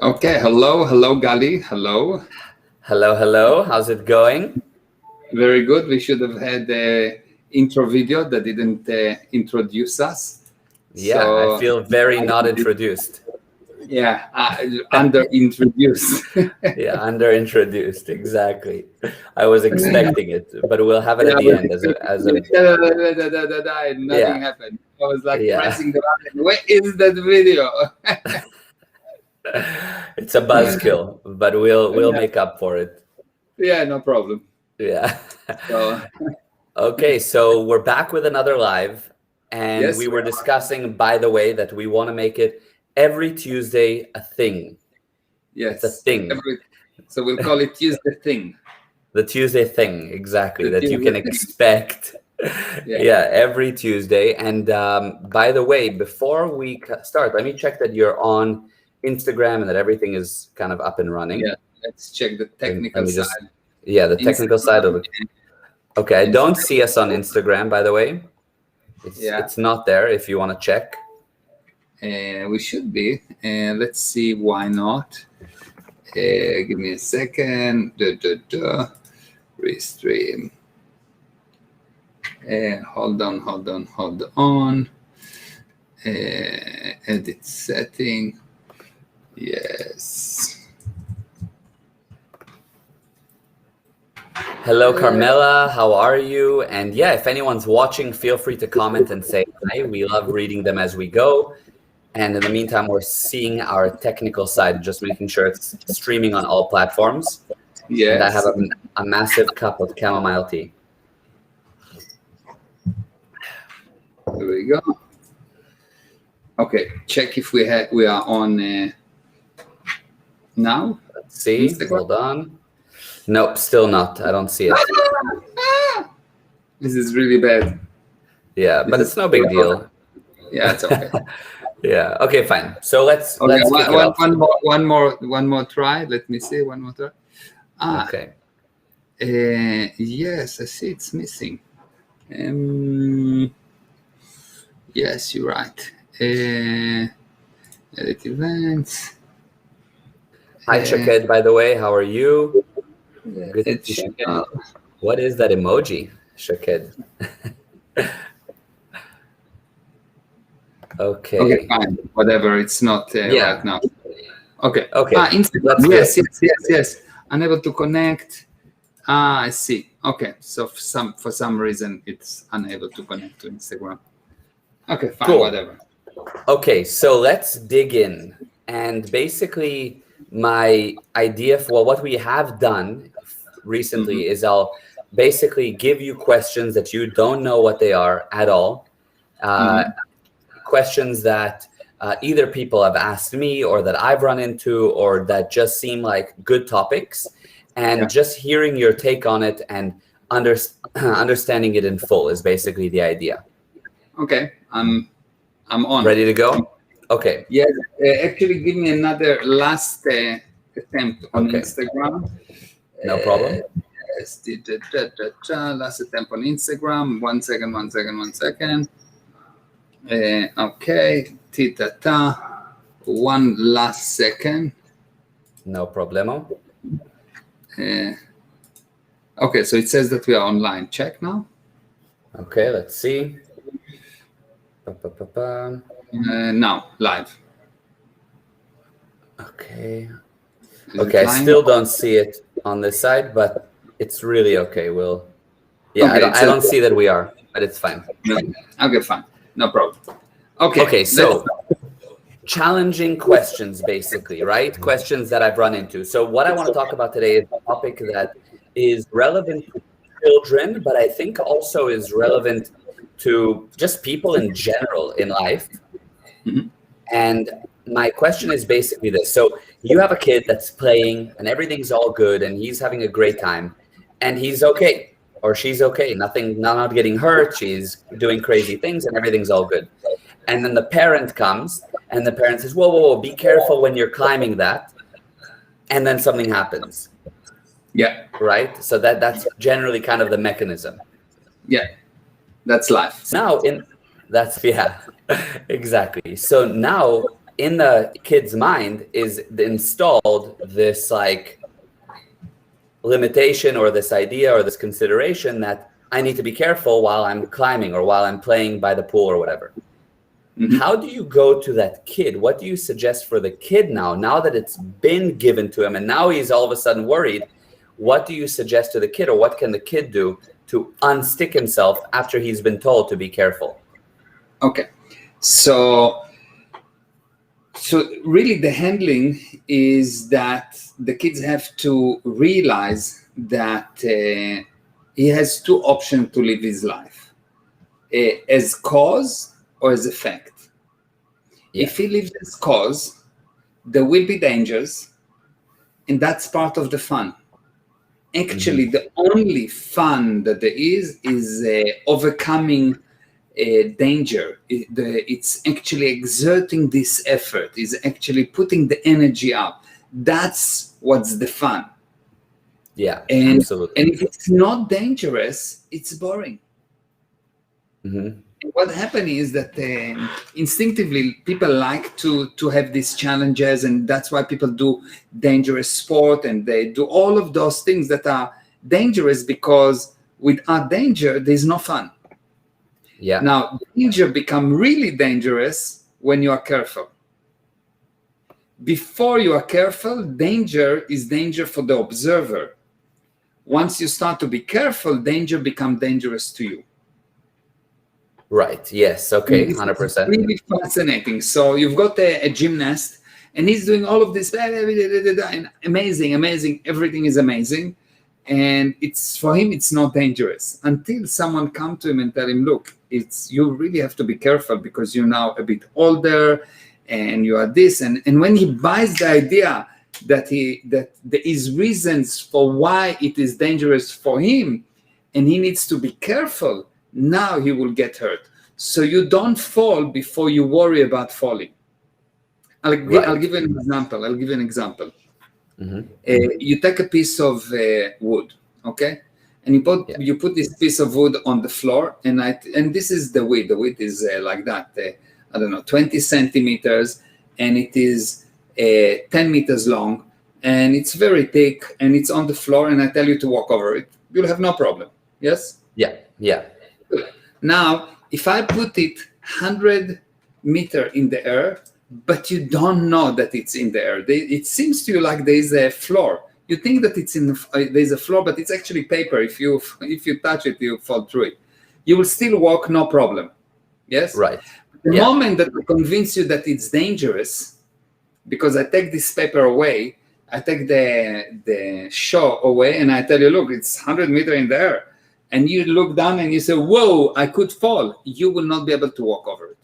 Okay, hello, Gali. Hello. Hello, hello. How's it going? Very good. We should have had the intro video that didn't introduce us. Yeah, I So, feel very not introduced. yeah, under introduced. Yeah, under introduced. Exactly. I was expecting it, but we'll have it Yeah, at the end as a and nothing yeah, happened. I was like yeah. pressing the button. Where is that video? It's a buzzkill, but we'll make up for it. Yeah, no problem. Yeah. So, Okay, so we're back with another live, and yes, we were discussing, by the way, that we want to make it every Tuesday a thing. It's a yes. thing. So we'll call it Tuesday thing. The Tuesday thing, exactly, The that you can Tuesday thing. expect. Yeah. Yeah, every Tuesday. And by the way, before we start, let me check that you're on Instagram and that everything is kind of up and running. Yeah, let's check the Let technical me just, side. yeah, the technical side of Instagram. it. Okay, I don't Instagram. see us on Instagram, by the way. Yeah, It's not there if you want to check. we should be. Let's see why not. Give me a second. Restream. Hold on. Edit setting. Yes. Hello, Carmela. How are you? And yeah, if anyone's watching, feel free to comment and say hi. We love reading them as we go. And in the meantime, we're seeing our technical side, just making sure it's streaming on all platforms. And I have Yes. a massive cup of chamomile tea. There we go. Okay, check if we are on now. Let's see. Instagram? Hold on. Nope, still not. I don't see it. This is really bad. Yeah, but it's no big deal. Yeah, it's okay. Yeah. Okay, fine. So let's Okay, kick it off. one more try. Let me see one more try. Okay. Yes, I see it's missing. Yes, you're right. Edit events. Hi, Shaked, by the way. How are you? Good to see you. What is that emoji, Shaked? Okay. Okay, fine. Whatever. It's not Yeah. right now. Okay. Okay. Instagram. Yes. Unable to connect. I see. Okay. So for some reason it's unable to connect to Instagram. Okay, fine. Cool. Whatever. Okay, so let's dig in. And basically, my idea for what we have done recently is I'll basically give you questions that you don't know what they are at all. Questions that either people have asked me or that I've run into or that just seem like good topics. And just hearing your take on it and understanding it in full is basically the idea. Okay, I'm on. Ready to go? Okay. Yes, actually, give me another last attempt on Instagram. No problem. Yes, last attempt on Instagram. One second. Okay, tita. One last second. No problemo. Okay, so it says that we are online. Check now. Okay, let's see. Now, live. Okay. Okay, I still don't see it on this side, but it's really okay. I don't see that we are, but it's fine. Okay, fine. No problem. Okay, so challenging questions, basically, right? Questions that I've run into. So what I want to talk about today is a topic that is relevant to children, but I think also is relevant to just people in general in life. And my question is basically this. So you have a kid that's playing and everything's all good and he's having a great time and he's okay or she's okay. Not getting hurt. She's doing crazy things and everything's all good. And then the parent comes and the parent says, whoa, be careful when you're climbing that. And then something happens. Yeah. Right? So that's generally kind of the mechanism. Yeah. That's life. Now, exactly. So now in the kid's mind is installed this like limitation or this idea or this consideration that I need to be careful while I'm climbing or while I'm playing by the pool or whatever. Mm-hmm. How do you go to that kid? What do you suggest for the kid now that it's been given to him and now he's all of a sudden worried? What do you suggest to the kid, or what can the kid do to unstick himself after he's been told to be careful? Okay. So really the handling is that the kids have to realize that he has two options to live his life, as cause or as effect. Yeah. If he lives as cause, there will be dangers, and that's part of the fun. Actually, the only fun that there is overcoming danger. It's actually exerting this effort, is actually putting the energy out. That's what's the fun. Yeah, and, absolutely. And if it's not dangerous, it's boring. Mm-hmm. What happens is that instinctively people like to have these challenges, and that's why people do dangerous sport and they do all of those things that are dangerous, because without danger there's no fun. Yeah. Now danger become really dangerous when you are careful. Before you are careful, danger is danger for the observer. Once you start to be careful, danger becomes dangerous to you. Right. Yes. Okay. 100%. Really fascinating. So you've got a gymnast, and he's doing all of this, and amazing. Everything is amazing, and it's for him. It's not dangerous until someone come to him and tell him, "Look, you really have to be careful because you're now a bit older, and you are this." And when he buys the idea that there is reasons for why it is dangerous for him, and he needs to be careful. Now he will get hurt. So you don't fall before you worry about falling. I'll give you an example. Mm-hmm. You take a piece of wood, okay, and you put this piece of wood on the floor, and this is the width. The width is like that. 20 centimeters, and it is 10 meters long, and it's very thick, and it's on the floor. And I tell you to walk over it, you'll have no problem. Yes. Yeah. Yeah. Now, if I put it 100 meters in the air, but you don't know that it's in the air, it seems to you like there's a floor. You think that it's there's a floor, but it's actually paper. If you touch it, you fall through it. You will still walk, no problem. Yes? Right. The moment that I convince you that it's dangerous, because I take this paper away, I take the show away, and I tell you, look, it's 100 meters in the air. And you look down and you say, whoa, I could fall. You will not be able to walk over it.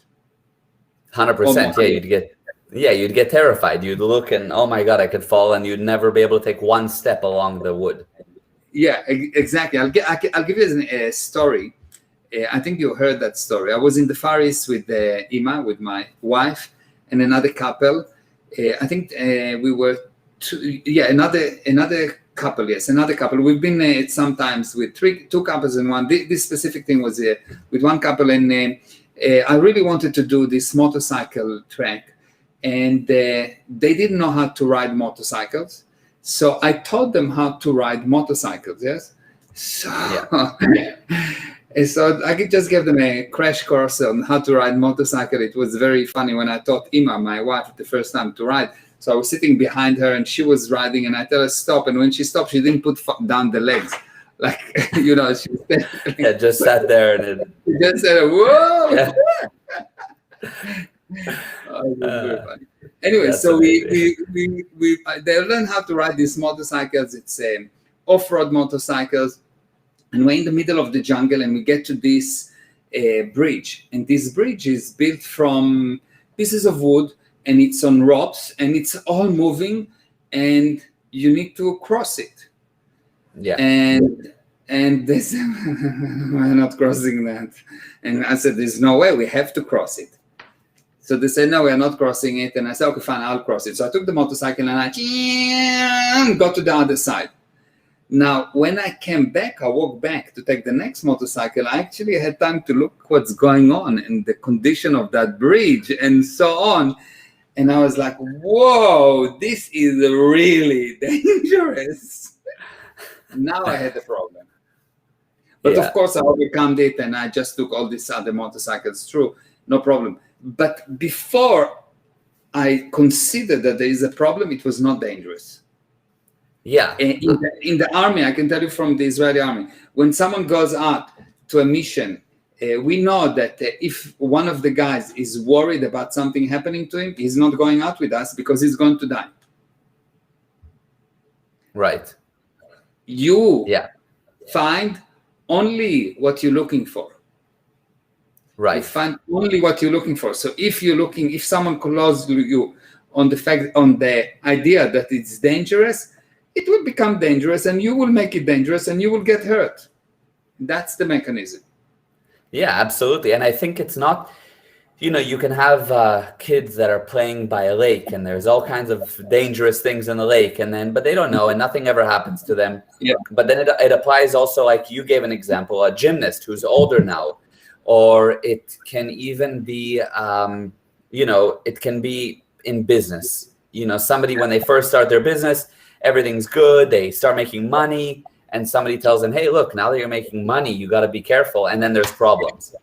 100%. You'd get terrified. You'd look and, oh my God, I could fall, and you'd never be able to take one step along the wood. Yeah, exactly. I'll give you a story. I think you heard that story. I was in the Far East with Ima, with my wife, and another couple. I think we were another couple. Yes, another couple. We've been sometimes with two couples and one. This specific thing was with one couple, and I really wanted to do this motorcycle track, and they didn't know how to ride motorcycles. So I taught them how to ride motorcycles. Yes. So, so I could just give them a crash course on how to ride motorcycle. It was very funny when I taught Ima, my wife, the first time to ride. So I was sitting behind her, and she was riding, and I tell her stop. And when she stopped, she didn't put down the legs, like she was just sat there and she just said, "Whoa!" Yeah. Very funny. Anyway, so we they learn how to ride these motorcycles. It's off-road motorcycles, and we're in the middle of the jungle, and we get to this bridge, and this bridge is built from pieces of wood. And it's on ropes, and it's all moving, and you need to cross it. Yeah. And they said, we're not crossing that. And I said, there's no way, we have to cross it. So they said, no, we're not crossing it. And I said, okay, fine, I'll cross it. So I took the motorcycle and I got to the other side. Now, when I came back, I walked back to take the next motorcycle. I actually had time to look what's going on and the condition of that bridge and so on. And I was like, whoa, this is really dangerous. Now I had a problem. But of course, I overcome it, and I just took all these other motorcycles through, no problem. But before I considered that there is a problem, it was not dangerous. Yeah. In the army, I can tell you from the Israeli army, when someone goes out to a mission, we know that if one of the guys is worried about something happening to him, he's not going out with us because he's going to die. Right. You find only what you're looking for. Right. You find only what you're looking for. So if someone calls you on the idea that it's dangerous, it will become dangerous, and you will make it dangerous, and you will get hurt. That's the mechanism. Yeah, absolutely. And I think it's not, you can have kids that are playing by a lake, and there's all kinds of dangerous things in the lake, but they don't know, and nothing ever happens to them. Yeah. But then it applies also, like you gave an example, a gymnast who's older now, or it can even be, it can be in business. Somebody, when they first start their business, everything's good, they start making money, and somebody tells them, hey, look, now that you're making money, you got to be careful. And then there's problems.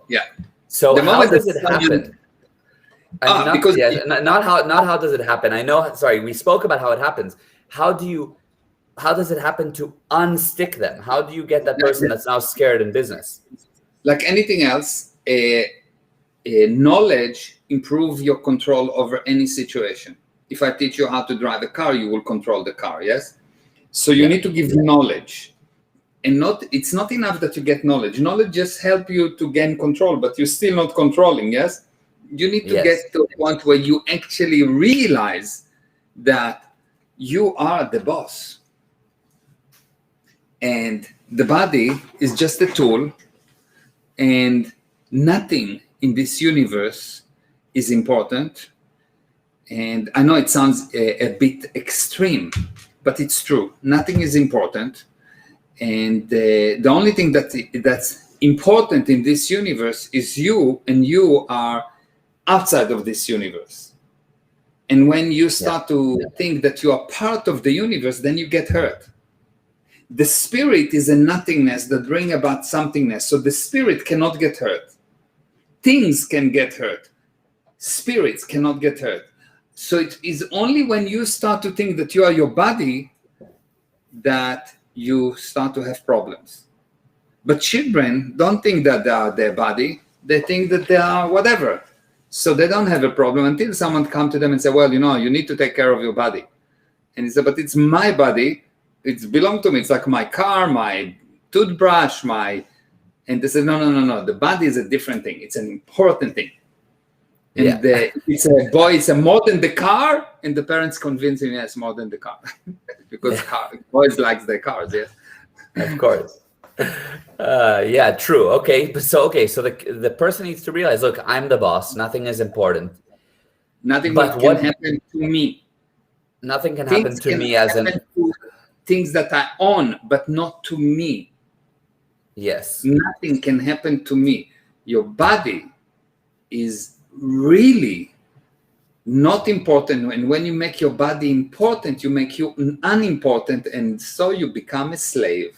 Yeah. So how does it happen? Not how does it happen? I know, sorry, we spoke about how it happens. How does it happen to unstick them? How do you get that person that's now scared in business? Like anything else, knowledge improves your control over any situation. If I teach you how to drive a car, you will control the car, yes? So you need to give knowledge. And it's not enough that you get knowledge. Knowledge just helps you to gain control, but you're still not controlling, yes? You need to get to a point where you actually realize that you are the boss. And the body is just a tool, and nothing in this universe is important. And I know it sounds a bit extreme, but it's true. Nothing is important. And the only thing that's important in this universe is you, and you are outside of this universe. And when you start to think that you are part of the universe, then you get hurt. The spirit is a nothingness that brings about somethingness. So the spirit cannot get hurt. Things can get hurt. Spirits cannot get hurt. So it is only when you start to think that you are your body that you start to have problems. But children don't think that they are their body. They think that they are whatever. So they don't have a problem until someone comes to them and say, well, you need to take care of your body. And he said, but it's my body. It's belong to me. It's like my car, my toothbrush, and they said, no. The body is a different thing. It's an important thing. And it's more than the car, and the parents convince him, yes, more than the car. Because boys like their cars, yes. Of course. True. Okay. So the person needs to realize, look, I'm the boss. Nothing is important. Nothing can happen to me. Nothing can happen to me as things that I own, but not to me. Yes. Nothing can happen to me. Your body is really not important. And when you make your body important, you make you unimportant, and so you become a slave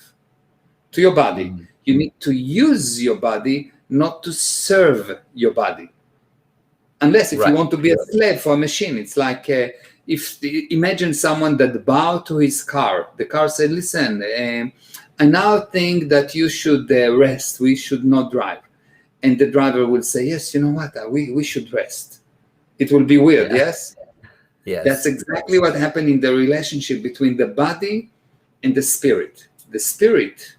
to your body. Mm-hmm. You need to use your body, not to serve your body. Unless if you want to be a slave for a machine. It's like imagine someone that bowed to his car. The car said, listen, I now think that you should rest. We should not drive. And the driver will say, yes, you know what? We should rest. It will be weird, yes? Yes. That's exactly what happened in the relationship between the body and the spirit. The spirit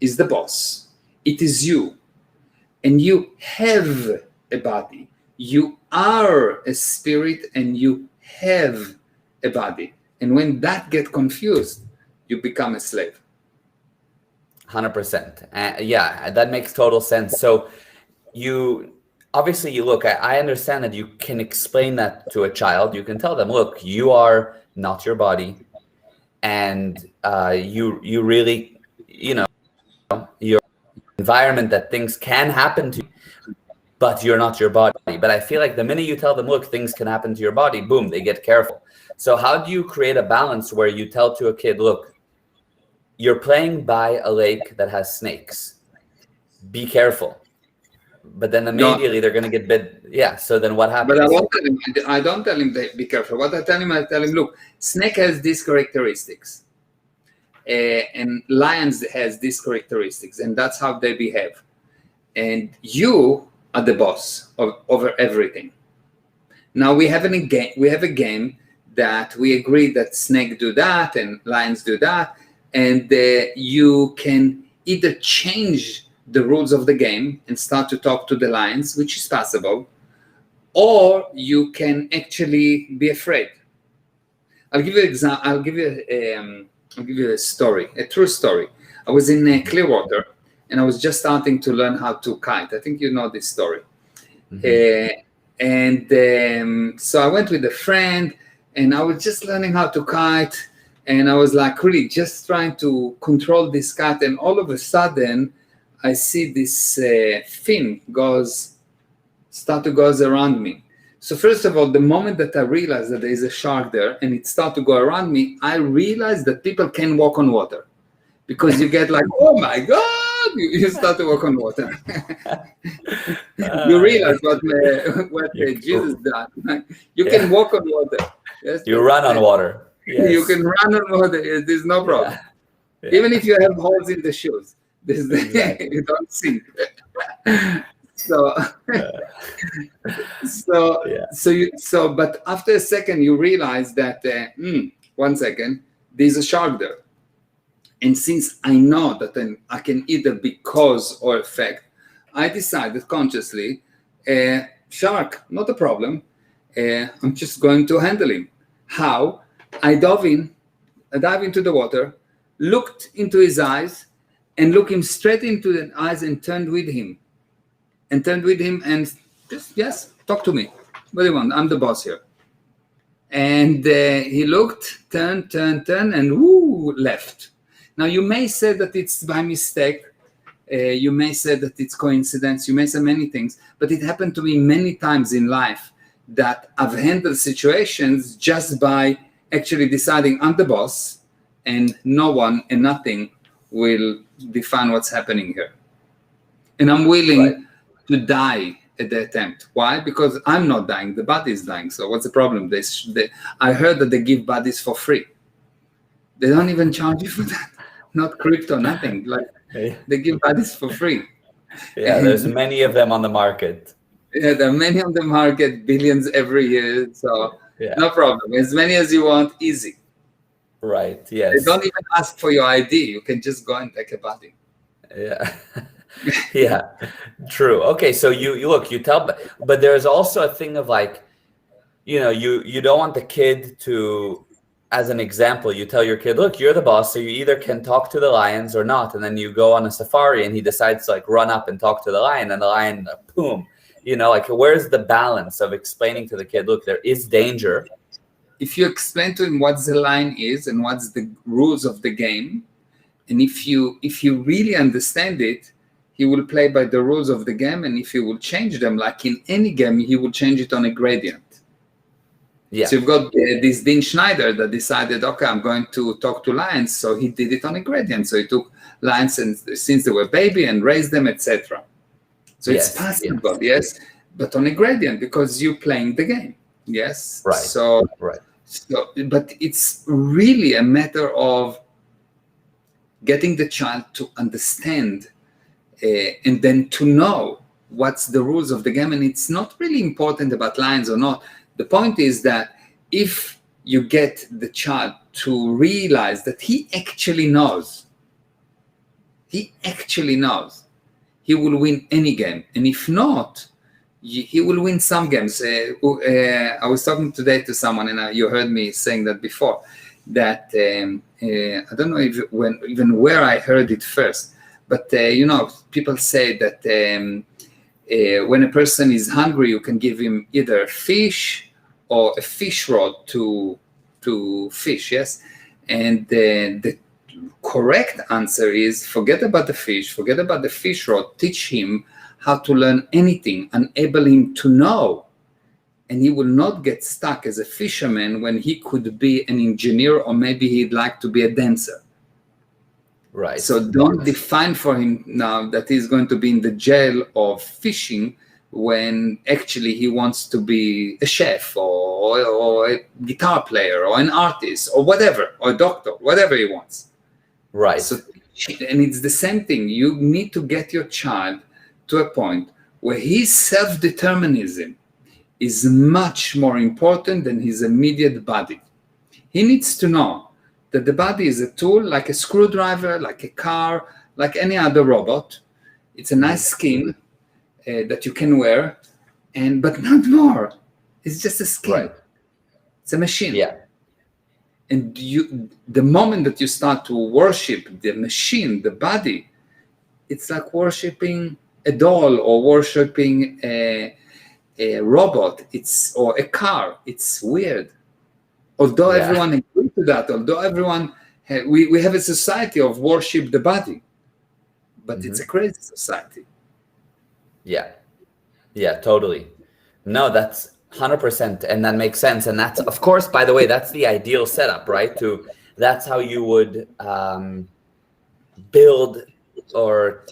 is the boss. It is you. And you have a body. You are a spirit, and you have a body. And when that gets confused, you become a slave. 100%. That makes total sense. So you look, I understand that you can explain that to a child. You can tell them, look, you are not your body, and you really, your environment, that things can happen to you. but you're not your body. But I feel like the minute you tell them, look, things can happen to your body, boom, they get careful. So how do you create a balance where you tell to a kid, look, you're playing by a lake that has snakes, be careful. But then immediately they're going to get bit. Yeah. So then what happens? But I won't tell him. I don't tell him be careful. What I tell him, look, snake has these characteristics, and lions has these characteristics, and that's how they behave. And you are the boss over everything. Now we have a game that we agree that snake do that and lions do that, and you can either change the rules of the game and start to talk to the lions, which is possible, or you can actually be afraid. I'll give you a story, a true story. I was in Clearwater, and I was just starting to learn how to kite. I think you know this story. So I went with a friend, and I was just learning how to kite, and I was like really just trying to control this kite, and all of a sudden I see this fin start to go around me. So first of all, the moment that I realized that there is a shark there and it started to go around me, I realized that people can walk on water, because you get like, oh my God, you start to walk on water. You realize what Jesus done. You can walk on water. Yes, you run on water. Yes. You can run on water. There's no problem. Yeah. Even if you have holes in the shoes. Exactly. You don't sink. But after a second, you realize that 1 second, there's a shark there, and since I know that I can either be cause or effect, I decided consciously, shark, not a problem. I'm just going to handle him. How? I dive into the water, looked into his eyes, and look him straight into the eyes and turned with him and just, yes, talk to me. What do you want? I'm the boss here. And he looked, turned, and left. Now, you may say that it's by mistake. You may say that it's coincidence. You may say many things, but it happened to me many times in life that I've handled situations just by actually deciding I'm the boss and no one and nothing will define what's happening here. And I'm willing to die at the attempt. Why? Because I'm not dying, the body is dying. So what's the problem? I heard that they give bodies for free. They don't even charge you for that. Not crypto, nothing. Like they give bodies for free. Yeah, there's many of them on the market. Yeah, there are many on the market, billions every year. So no problem. As many as you want, easy. Right, yes. They don't even ask for your ID. You can just go and take a body. Yeah. Yeah, true. Okay, so you tell, but there's also a thing of like, you don't want the kid to, as an example, you tell your kid, look, you're the boss, so you either can talk to the lions or not. And then you go on a safari and he decides to like run up and talk to the lion, and the lion, boom. Like where's the balance of explaining to the kid, look, there is danger. If you explain to him what the line is and what's the rules of the game, and if you really understand it, he will play by the rules of the game. And if you will change them, like in any game, he will change it on a gradient. Yeah. So you've got this Dean Schneider that decided, okay, I'm going to talk to lions. So he did it on a gradient. So he took lions since they were baby and raised them, etc. So it's possible, yes, but on a gradient because you're playing the game. Yes. Right. So, but it's really a matter of getting the child to understand and then to know what's the rules of the game. And it's not really important about lions or not. The point is that if you get the child to realize that he actually knows, he will win any game. And if not, he will win some games. I was talking today to someone, and you heard me saying that before, that I don't know even where I heard it first, but people say that when a person is hungry, you can give him either fish or a fish rod to fish, yes? And the correct answer is forget about the fish rod, teach him how to learn anything, enable him to know. And he will not get stuck as a fisherman when he could be an engineer, or maybe he'd like to be a dancer. Right. So don't define for him now that he's going to be in the jail of fishing when actually he wants to be a chef or a guitar player or an artist or whatever, or a doctor, whatever he wants. Right. So, and it's the same thing. You need to get your child to a point where his self-determinism is much more important than his immediate body. He needs to know that the body is a tool, like a screwdriver, like a car, like any other robot. It's a nice skin that you can wear, but not more. It's just a skin. Right. It's a machine. Yeah. And the moment that you start to worship the machine, the body, it's like worshiping a doll or worshiping a robot, or a car. It's weird. Although everyone agrees to that, although everyone, we have a society of worship the body, but it's a crazy society. Yeah. Yeah, totally. No, that's 100%. And that makes sense. And that's, of course, by the way, that's the ideal setup, right? That's how you would build or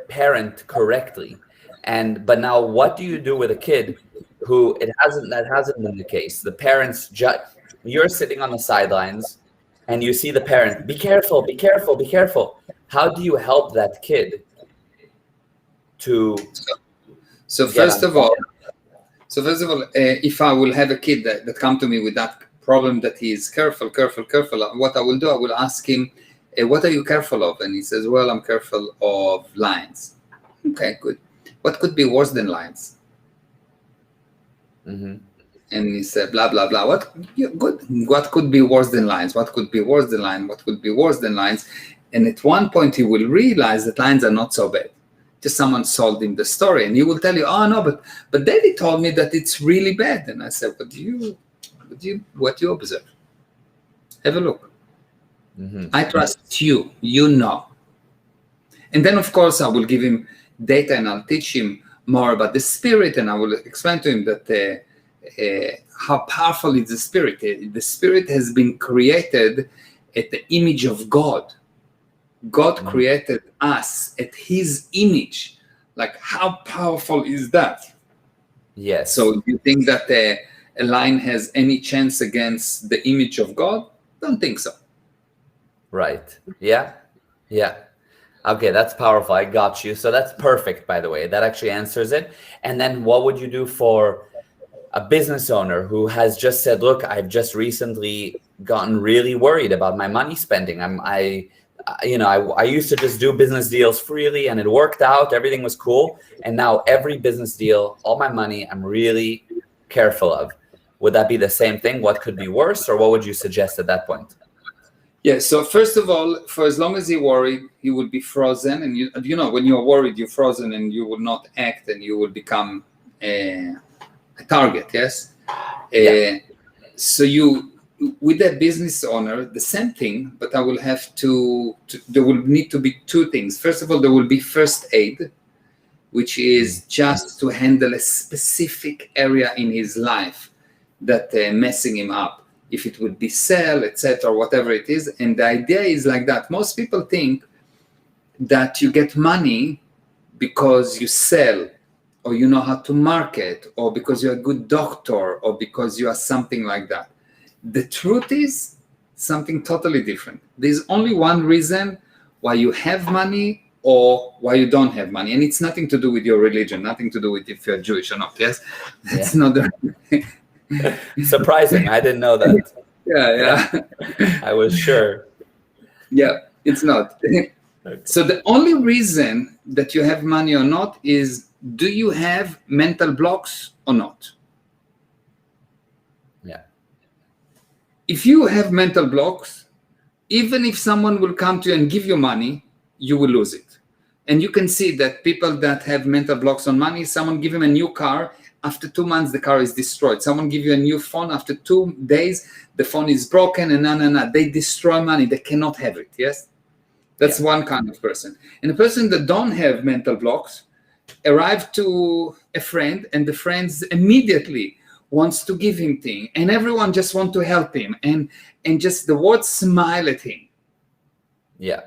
parent correctly. But now what do you do with a kid who that hasn't been the case? The parents you're sitting on the sidelines and you see the parent, be careful, be careful, be careful. How do you help that kid to first of all, if I will have a kid that come to me with that problem that he is careful, what I will do, I will ask him, what are you careful of? And he says, well, I'm careful of lions. Okay, good. What could be worse than lions? Mm-hmm. And he said, blah, blah, blah. Good. What could be worse than lions? What could be worse than lions? What could be worse than lions? And at one point, he will realize that lions are not so bad. Just someone sold him the story. And he will tell you, oh, no, but Daddy told me that it's really bad. And I said, what do you observe? Have a look. Mm-hmm. I trust you. You know. And then, of course, I will give him data and I'll teach him more about the spirit, and I will explain to him that how powerful is the spirit. The spirit has been created at the image of God. God created us at his image. Like, how powerful is that? Yes. So you think that a lion has any chance against the image of God? Don't think so. Right. Yeah. Yeah. Okay, that's powerful. I got you. So that's perfect, by the way. That actually answers it. And then what would you do for a business owner who has just said, look, I've just recently gotten really worried about my money spending. I used to just do business deals freely and it worked out. Everything was cool. And now every business deal, all my money, I'm really careful of. Would that be the same thing? What could be worse? Or what would you suggest at that point? Yeah, so first of all, for as long as he worried, he will be frozen. And you know, when you're worried, you're frozen and you will not act and you will become a target, yes? Yeah. So with a business owner, the same thing, but I will have there will need to be two things. First of all, there will be first aid, which is just to handle a specific area in his life that messing him up. If it would be sell, etc., whatever it is. And the idea is like that. Most people think that you get money because you sell, or you know how to market, or because you're a good doctor, or because you are something like that. The truth is something totally different. There's only one reason why you have money or why you don't have money. And it's nothing to do with your religion, nothing to do with if you're Jewish or not, yes? That's not the... Surprising. I didn't know that. Yeah. I was sure. Yeah, it's not. Okay. So the only reason that you have money or not is, do you have mental blocks or not? Yeah. If you have mental blocks, even if someone will come to you and give you money, you will lose it. And you can see that people that have mental blocks on money, someone give him a new car, after 2 months, the car is destroyed. Someone give you a new phone. After 2 days, the phone is broken and They destroy money. They cannot have it, yes? That's one kind of person. And a person that don't have mental blocks, arrive to a friend, and the friends immediately wants to give him thing, and everyone just want to help him, and just the world smile at him. Yeah.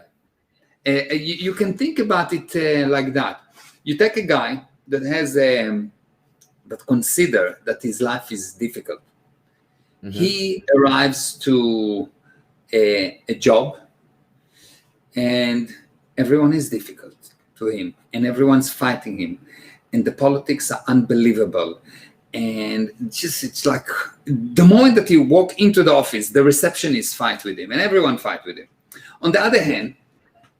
You can think about it like that. You take a guy that has that consider that his life is difficult. Mm-hmm. He arrives to a job, and everyone is difficult to him, and everyone's fighting him, and the politics are unbelievable. And just, it's like the moment that you walk into the office, the receptionist fight with him, and everyone fight with him. On the other hand,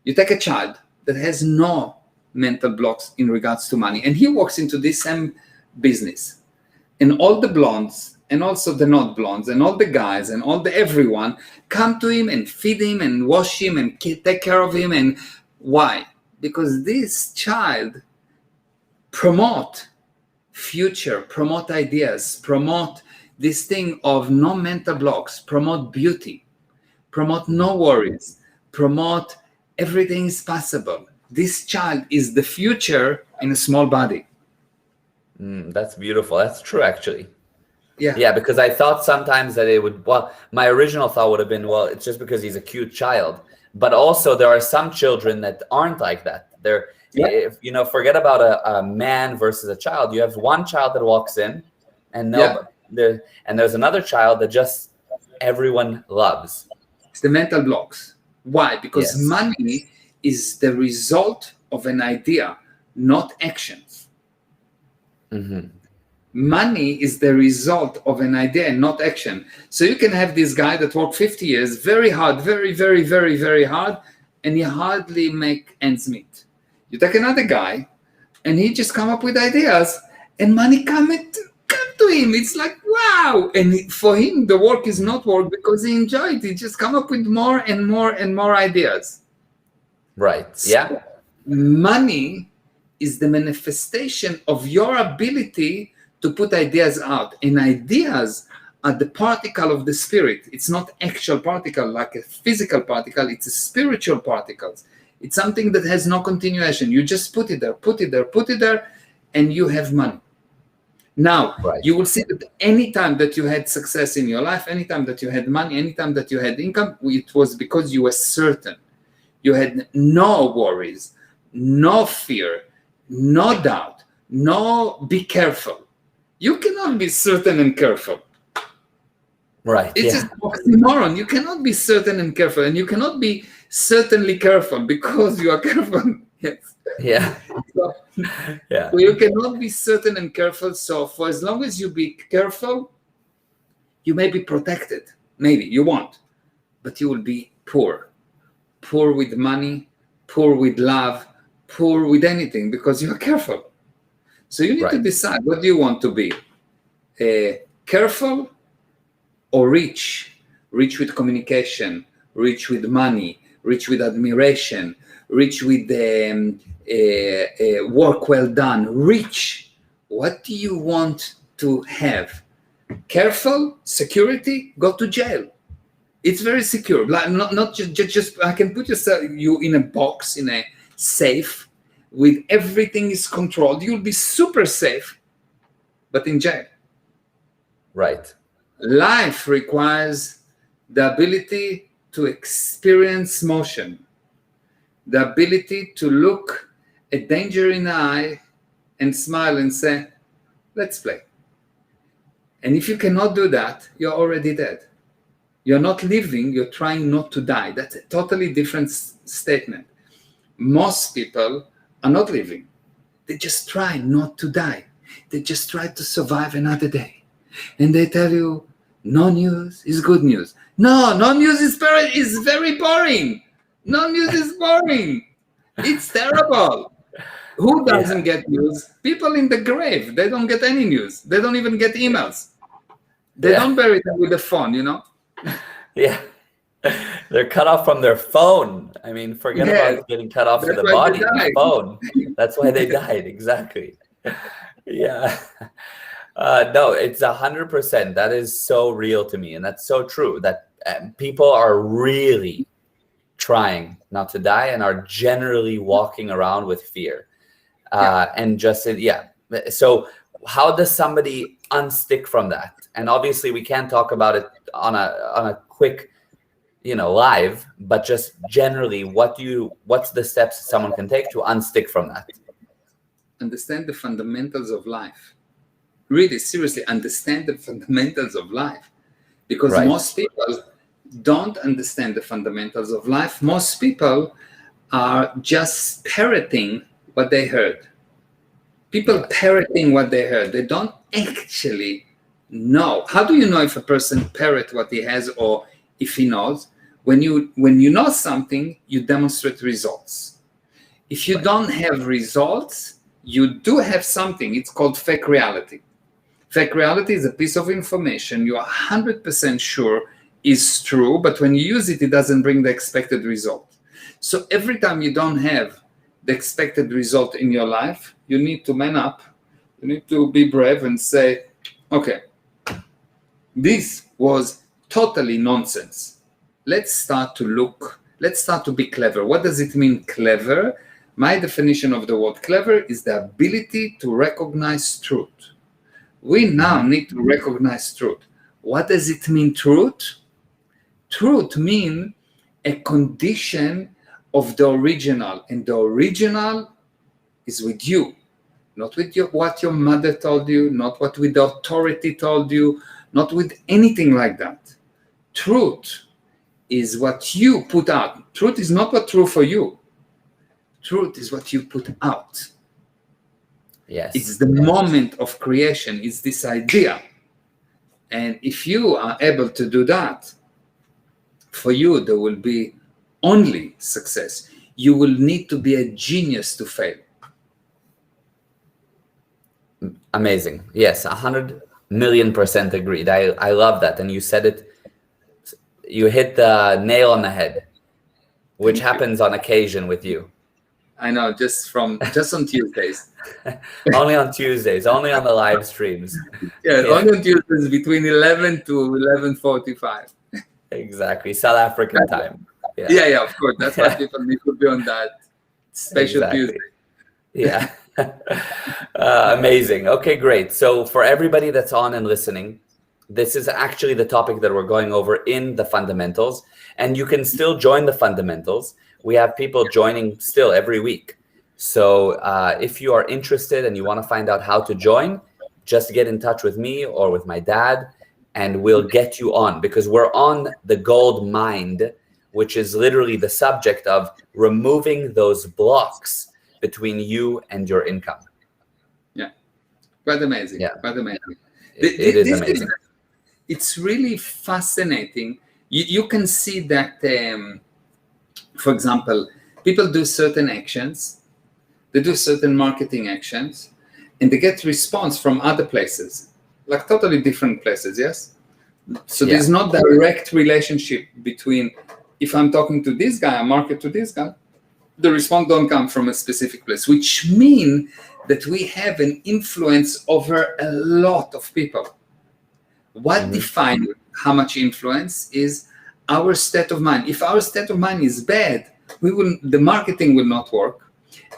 you take a child that has no mental blocks in regards to money, and he walks into this same business, and all the blondes, and also the not blondes, and all the guys, and all the everyone come to him and feed him and wash him and take care of him. And why? Because this child promote future, promote ideas, promote this thing of no mental blocks, promote beauty, promote no worries, promote everything is possible. This child is the future in a small body. That's beautiful. That's true, actually. Yeah, because I thought sometimes that it would, my original thought would have been, it's just because he's a cute child. But also there are some children that aren't like that. If, forget about a man versus a child. You have one child that walks in, and there's another child that just everyone loves. It's the mental blocks. Why? Because money is the result of an idea, not actions. Mm-hmm. Money is the result of an idea and not action. So you can have this guy that worked 50 years, very hard, very, very, very, very hard, and he hardly make ends meet. You take another guy, and he just come up with ideas, and money come to him. It's like, wow. And for him, the work is not work because he enjoyed it. He just come up with more and more and more ideas. Right. Yeah. So money is the manifestation of your ability to put ideas out, and ideas are the particle of the spirit. It's not actual particle like a physical particle, it's a spiritual particles. It's something that has no continuation. You just put it there, and you have money. Now, You will see that anytime that you had success in your life, anytime that you had money, anytime that you had income, it was because you were certain. You had no worries, no fear, no doubt, no be careful. You cannot be certain and careful. Right. It's just oxymoron. You cannot be certain and careful, and you cannot be certainly careful because you are careful. Yes. Yeah. So you cannot be certain and careful. So for as long as you be careful, you may be protected. Maybe you won't, but you will be poor. Poor with money, poor with love, poor with anything because you are careful. So you need to decide, what do you want to be? Careful or rich? Rich with communication, rich with money, rich with admiration, rich with work well done. Rich. What do you want to have? Careful, security, go to jail. It's very secure. Like not just I can put you in a box, in a safe, with everything is controlled. You'll be super safe, but in jail. Right. Life requires the ability to experience motion, the ability to look a danger in the eye and smile and say, let's play. And if you cannot do that, you're already dead. You're not living, you're trying not to die. That's a totally different statement. Most people are not living. They just try not to die. They just try to survive another day. And they tell you, no news is good news. No news is very boring. No news is boring. It's terrible. Who doesn't get news? People in the grave. They don't get any news. They don't even get emails. They don't bury them with the phone, Yeah. They're cut off from their phone. I mean, forget about getting cut off from the body, the phone. That's why they died. Exactly. Yeah. No, it's 100%. That is so real to me. And that's so true that people are really trying not to die and are generally walking around with fear. and just yeah. So how does somebody unstick from that? And obviously we can't talk about it on a quick, live, but just generally, what's the steps someone can take to unstick from that? Understand the fundamentals of life. Really, seriously, understand the fundamentals of life. Because most people don't understand the fundamentals of life. Most people are just parroting what they heard. People parroting what they heard. They don't actually know. How do you know if a person parrot what he has or if he knows? When you know something, you demonstrate results. If you don't have results, you do have something. It's called fake reality. Fake reality is a piece of information you are 100% sure is true, but when you use it, it doesn't bring the expected result. So every time you don't have the expected result in your life, you need to man up. You need to be brave and say, okay, this was totally nonsense. Let's start to be clever. What does it mean, clever? My definition of the word clever is the ability to recognize truth. We now need to recognize truth. What does it mean, truth? Truth means a condition of the original, and the original is with you, not with what your mother told you, not what with the authority told you, not with anything like that. Truth is what you put out. Truth is not what's true for you. Truth is what you put out. Yes. It's the moment of creation. It's this idea. And if you are able to do that, for you, there will be only success. You will need to be a genius to fail. Amazing. Yes, 100,000,000% agreed. I love that. And you said it, you hit the nail on the head, which happens on occasion with you. I know, just on Tuesdays. Only on Tuesdays, only on the live streams. Yeah, only on Tuesdays between 11 to 11:45. Exactly, South African time. Yeah, of course. That's why people need to be on that special Tuesday. Yeah. Amazing. Okay, great. So for everybody that's on and listening, this is actually the topic that we're going over in the fundamentals, and you can still join the fundamentals. We have people joining still every week. So if you are interested and you want to find out how to join, just get in touch with me or with my dad, and we'll get you on, because we're on the gold mind, which is literally the subject of removing those blocks between you and your income. Yeah, quite amazing. Yeah, quite amazing. It is amazing. It's really fascinating. You can see that, for example, people do certain actions, they do certain marketing actions, and they get response from other places, like totally different places, yes? So there's not direct relationship between, if I'm talking to this guy, I market to this guy, the response don't come from a specific place, which means that we have an influence over a lot of people. What defines how much influence is our state of mind. If our state of mind is bad, the marketing will not work.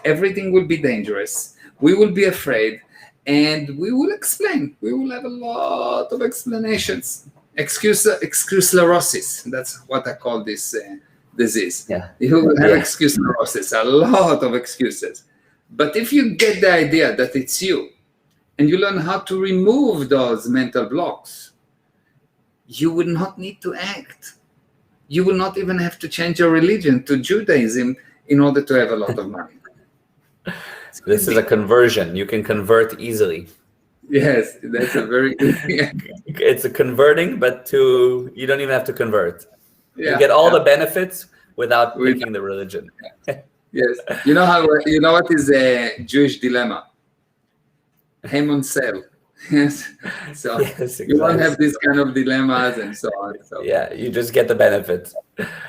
Everything will be dangerous. We will be afraid, and we will explain. We will have a lot of explanations. Excuse sclerosis. That's what I call this disease. Yeah. You will have excuse sclerosis, a lot of excuses. But if you get the idea that it's you, and you learn how to remove those mental blocks, you will not need to act. You will not even have to change your religion to Judaism in order to have a lot of money. This is a conversion. You can convert easily. Yes, that's a very good thing. It's a converting, but you don't even have to convert. Yeah, you get all the benefits without picking the religion. Yes. You know what is a Jewish dilemma? Haman sell. Yes. So exactly. You won't have these kind of dilemmas and so on. So. Yeah, you just get the benefits.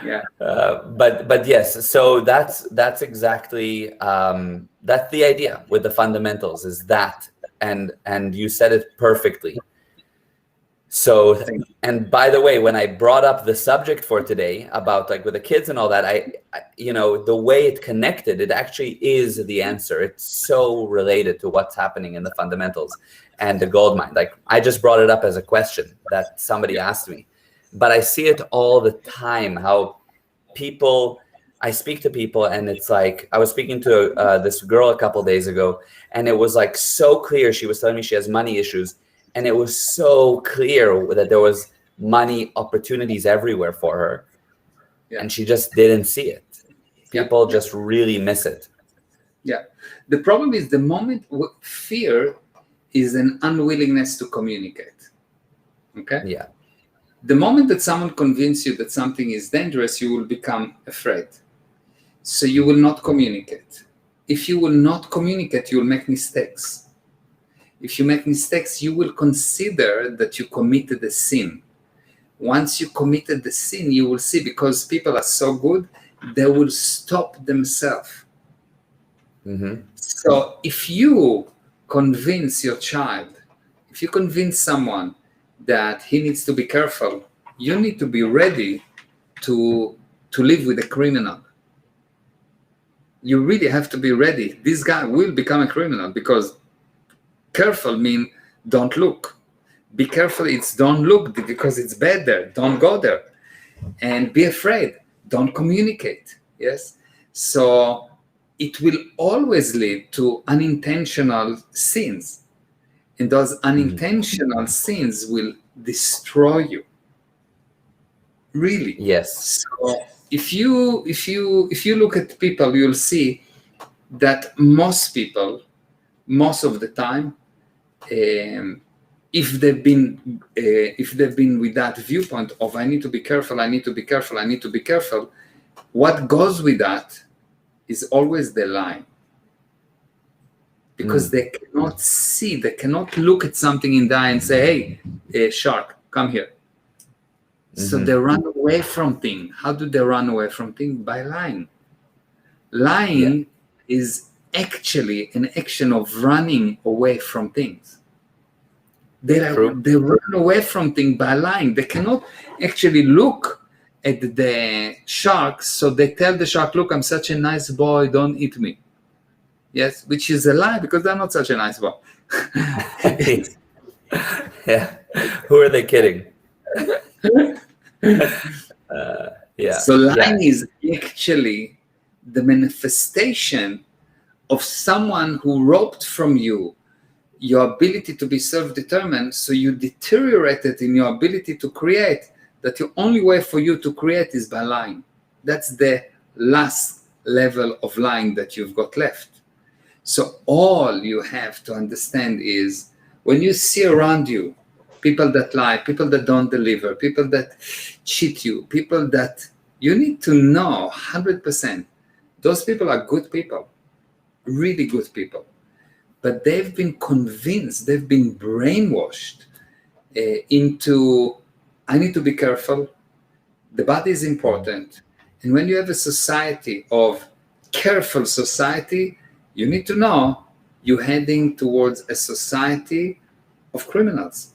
Yeah. But yes, so that's exactly that's the idea with the fundamentals, is that, and you said it perfectly. So, and by the way, when I brought up the subject for today about like with the kids and all that, I the way it connected, it actually is the answer. It's so related to what's happening in the fundamentals and the gold mine. Like I just brought it up as a question that somebody asked me, but I see it all the time, how I speak to people and it's like, I was speaking to this girl a couple days ago and it was like so clear. She was telling me she has money issues. And it was so clear that there was money opportunities everywhere for her. Yeah. And she just didn't see it. People just really miss it. Yeah. The problem is the moment fear is an unwillingness to communicate. Okay? Yeah. The moment that someone convinces you that something is dangerous, you will become afraid. So you will not communicate. If you will not communicate, you will make mistakes. If you make mistakes, you will consider that you committed a sin. Once you committed the sin, you will see, because people are so good, they will stop themselves. Mm-hmm. So if you convince your child, if you convince someone that he needs to be careful, you need to be ready to live with a criminal. You really have to be ready. This guy will become a criminal, because careful mean don't look. Be careful, it's don't look because it's bad there. Don't go there. And be afraid. Don't communicate. Yes? So it will always lead to unintentional sins. And those unintentional sins will destroy you. Really. Yes. So if you look at people, you'll see that most people, most of the time, if they've been with that viewpoint of I need to be careful, I need to be careful, I need to be careful, what goes with that is always the lie. Because they cannot see, they cannot look at something in the eye and say, hey, shark, come here. So they run away from things. How do they run away from things? By lying. Lying is actually an action of running away from things. They run away from things by lying. They cannot actually look at the shark, so they tell the shark, look, I'm such a nice boy, don't eat me. Yes, which is a lie, because they're not such a nice boy. Yeah, who are they kidding? So lying is actually the manifestation of someone who robbed from you your ability to be self-determined, so you deteriorated in your ability to create, that the only way for you to create is by lying. That's the last level of lying that you've got left. So all you have to understand is, when you see around you people that lie, people that don't deliver, people that cheat you, people that, you need to know 100%, those people are good people, really good people. But they've been convinced, they've been brainwashed into, I need to be careful, the body is important. And when you have a society of careful society, you need to know you're heading towards a society of criminals.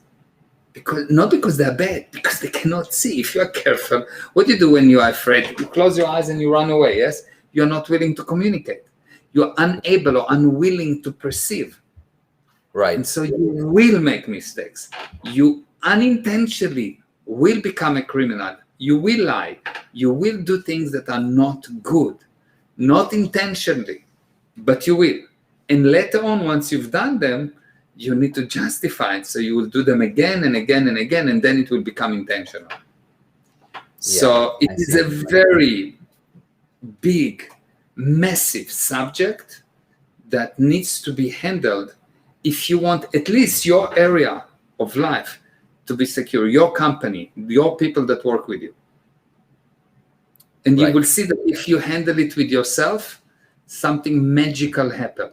Not because they're bad, because they cannot see. If you're careful, what do you do when you are afraid? You close your eyes and you run away, yes? You're not willing to communicate. You're unable or unwilling to perceive. Right. And so you will make mistakes. You unintentionally will become a criminal. You will lie. You will do things that are not good. Not intentionally, but you will. And later on, once you've done them, you need to justify it. So you will do them again and again and again, and then it will become intentional. So it is a very big, massive subject that needs to be handled if you want at least your area of life to be secure, your company, your people that work with you. And you will see that if you handle it with yourself, something magical happens.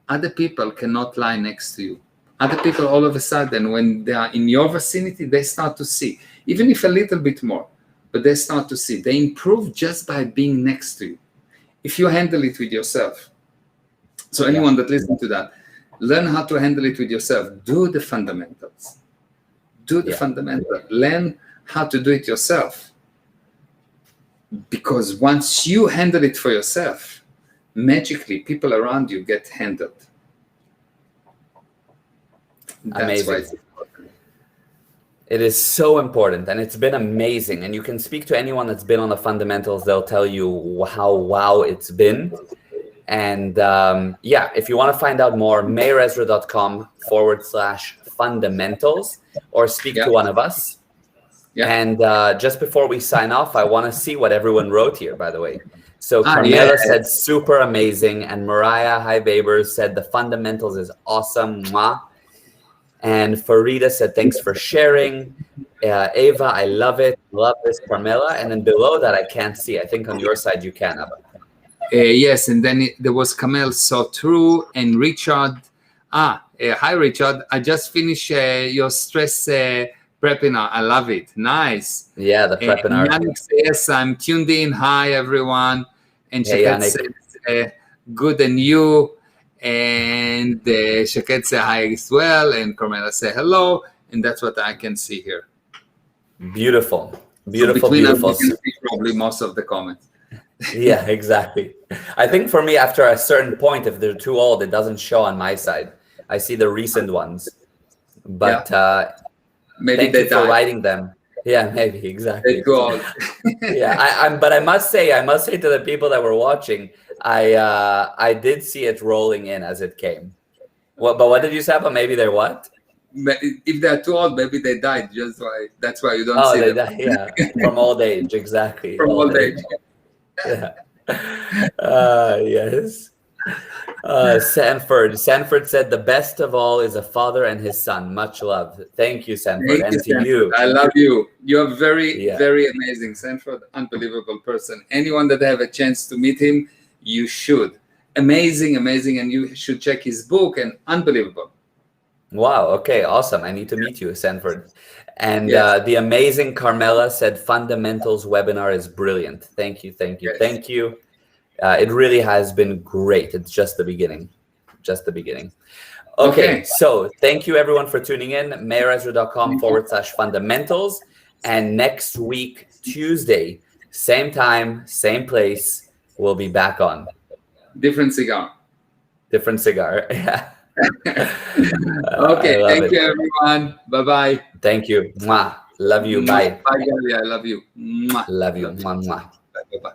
Other people cannot lie next to you. Other people, all of a sudden, when they are in your vicinity, they start to see, even if a little bit more, but they start to see. They improve just by being next to you, if you handle it with yourself. So anyone that listens to that, learn how to handle it with yourself. Do the fundamentals. Do the fundamental. Learn how to do it yourself. Because once you handle it for yourself, magically people around you get handled. That's Amazing. why it's important. It is so important, and it's been amazing. And you can speak to anyone that's been on the fundamentals; they'll tell you how wow it's been. And if you want to find out more, meirezra.com/fundamentals, or speak to one of us. Yeah. And just before we sign off, I want to see what everyone wrote here, by the way. So Carmela said super amazing, and Mariah Babers said the fundamentals is awesome. Mwah. And Farida said, thanks for sharing. Ava, I love it. Love this, Carmela. And then below that, I can't see. I think on your side, you can, Ava. Yes, and then there was Kamel, so true, and Richard. Hi, Richard. I just finished your stress prepinar. I love it. Nice. Yeah, the prepinar. Yannick says, I'm tuned in. Hi, everyone. And Shaket says, good, and you. And Shaket said hi as well, and Carmela said hello, and that's what I can see here. Beautiful, beautiful, so beautiful. Us, you can see probably most of the comments. Yeah, exactly. I think for me, after a certain point, if they're too old, it doesn't show on my side. I see the recent ones, but maybe thank you for writing them. Yeah, maybe exactly. They're too old. But I must say to the people that were watching, I did see it rolling in as it came. But what did you say? But maybe they're what? If they're too old, maybe they died. That's why you don't see them. Died, yeah, from old age, exactly. From old age. Yeah. Yes. Sanford said the best of all is a father and his son. Much love. Thank you, Sanford. Thank and you, to Sanford. you. I love you. You're very amazing, Sanford. Unbelievable person. Anyone that have a chance to meet him, you should. Amazing, and you should check his book, and unbelievable. Wow. Okay. Awesome. I need to meet you, Sanford. And the amazing Carmela said fundamentals webinar is brilliant. Thank you. Yes. Thank you. It really has been great. It's just the beginning. Okay. So thank you everyone for tuning in. meirezra.com/fundamentals. And next week, Tuesday, same time, same place, we'll be back on. Different cigar. Yeah. Okay. Thank you, everyone. Bye-bye. Thank you. Mwah. Love you. Bye. Bye, Gary. I love you. Mwah. Love you. Mwah, mwah. Bye-bye.